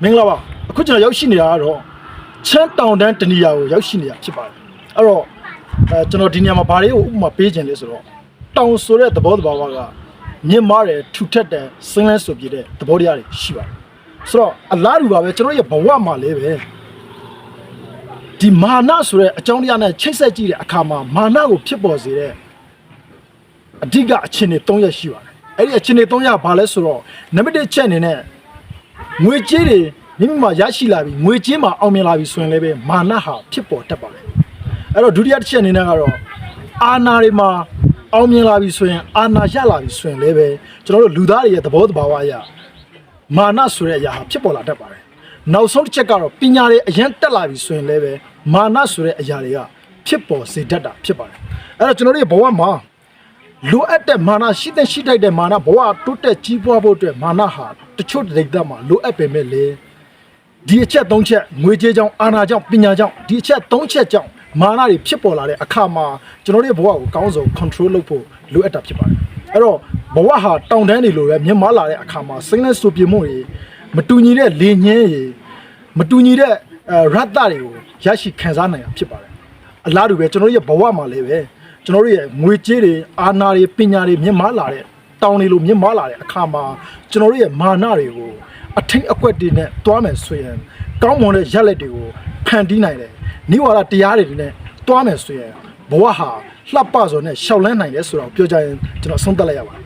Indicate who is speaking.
Speaker 1: မင်္ဂလာပါအခုကျွန်တော်ရောက်ရှိနေတာကတော့ချမ်းတောင်တန်းတနေရာကိုရောက်ရှိနေတာဖြစ်ပါတယ်အဲ့တော့ကျွန်တော်ဒီနေရာမှာဘာတွေကိုဥပမာပေးခြင်းလဲဆိုတော့တောင်ဆိုတဲ့သဘောတဘာဝကမြင့်မားတယ်ထူထပ်တယ်စင်းလဲဆိုပြတဲ့သဘောတရားတွေရှိပါတယ်ဆိုတော့အလားတူပါပဲကျွန်တော်ရဲ့ဘဝမှာလည်းပဲဒီမာနဆိုတဲ့အကြောင်းတရားနဲ့ချိတ်ဆက်ကြည့်တဲ့အခါမှာမာနကိုဖြစ်ပေါ်စေတဲ့အဓိကအခြေအနေ၃ရပ်ရှိပါတယ်အဲ့ဒီအခြေအနေ၃ရပ်ဘာလဲဆိုတော့နံပါတ်1ချက်အနေနဲ့ငွေကြေးတွေမိမိမှာရရှိလာပြီငွေကြေးမှာအောင်မြင်လာပြီဆိုရင်လည်းပဲမာနဟာဖြစ်ပေါ်တတ်ပါတယ်အဲ့တော့ဒုတိယတစ်ချက်အနေနဲ့ကတော့အာဏာတွေမှာအောင်မြင်လာပြီဆိုရင်အာဏာရလာပြီဆိုရင်လည်းပဲကျွန်တော်တို့လူသားတွေရဲ့သဘောတဘာဝအရမာနဆိုတဲ့အရာဟာဖြစ်ပေါ်လာတတ်ပါတယ်နောက်ဆုံးတစ်ချက်ကတော့ပညာတွေအရင်တက်လာပြီဆိုရင်လည်းပဲမာနဆိုတဲ့အရာတွေကဖြစ်ပေါ်စေတတ်တာဖြစ်ပါတယ်အဲ့တော့ကျွန်တော်တို့ရဲ့ဘဝမှာလိုအပ်တဲ့မာနရှိတဲ့ရှိထိုက်တဲ့မာနဘဝတိုးတက်ကြီးပွားဖို့အတွက်မာနဟာတချို့ဒေသမှာလိုအပ်ပေမဲ့လေဒီအချက်၃ချက်ငွေကြေးကြောင့်အာဏာကြောင့်ပညာကြောင့်ဒီအချက်၃ချက်ကြောင့်မာနတွေဖြစ်ပေါ်လာတဲ့အခါမှာကျွန်တော်တို့ရဲ့ဘဝကိုကောင်းဆုံး control လုပ်ဖို့လိုအပ်တာဖြစ်ပါတယ်အဲ့တော့ဘဝဟာတောင်တန်းတွေလိုပဲမြင့်မားလာတဲ့အခါမှာစိမ့်လက်ဆိုပြေမှုတွေမတူညီတဲ့လေညင်းတွေမတူညီတဲ့ရတ္တတွေကိုရရှိခံစားနိုင်တာဖြစ်ပါတယ်အလားတူပဲကျွန်တော်တို့ရဲ့ဘဝမှာလည်းပဲကျွန်တော်တို့ရဲ့ငွေကြေးတွေအာဏာတွေပညာတွေမြင့်မားလာတဲ့တောင်တွေလိုမြင့်မားလာတဲ့အခါမှာကျွန်တော်တို့ရဲ့မာနတွေကိုအထင်အကွက်တွေနဲ့တွားမယ်ဆိုရင်ကောင်းမွန်တဲ့ရက်လက်တွေကိုဖန်တီးနိုင်တယ်နိဝါဒတရားတွေနဲ့တွားမယ်ဆိုရင်ဘဝဟာလှပစွာနဲ့ရှောက်လန်းနိုင်တယ်ဆိုတော့ပြောကြရင်ကျွန်တော်ဆုံးသက်လိုက်ရပါတယ်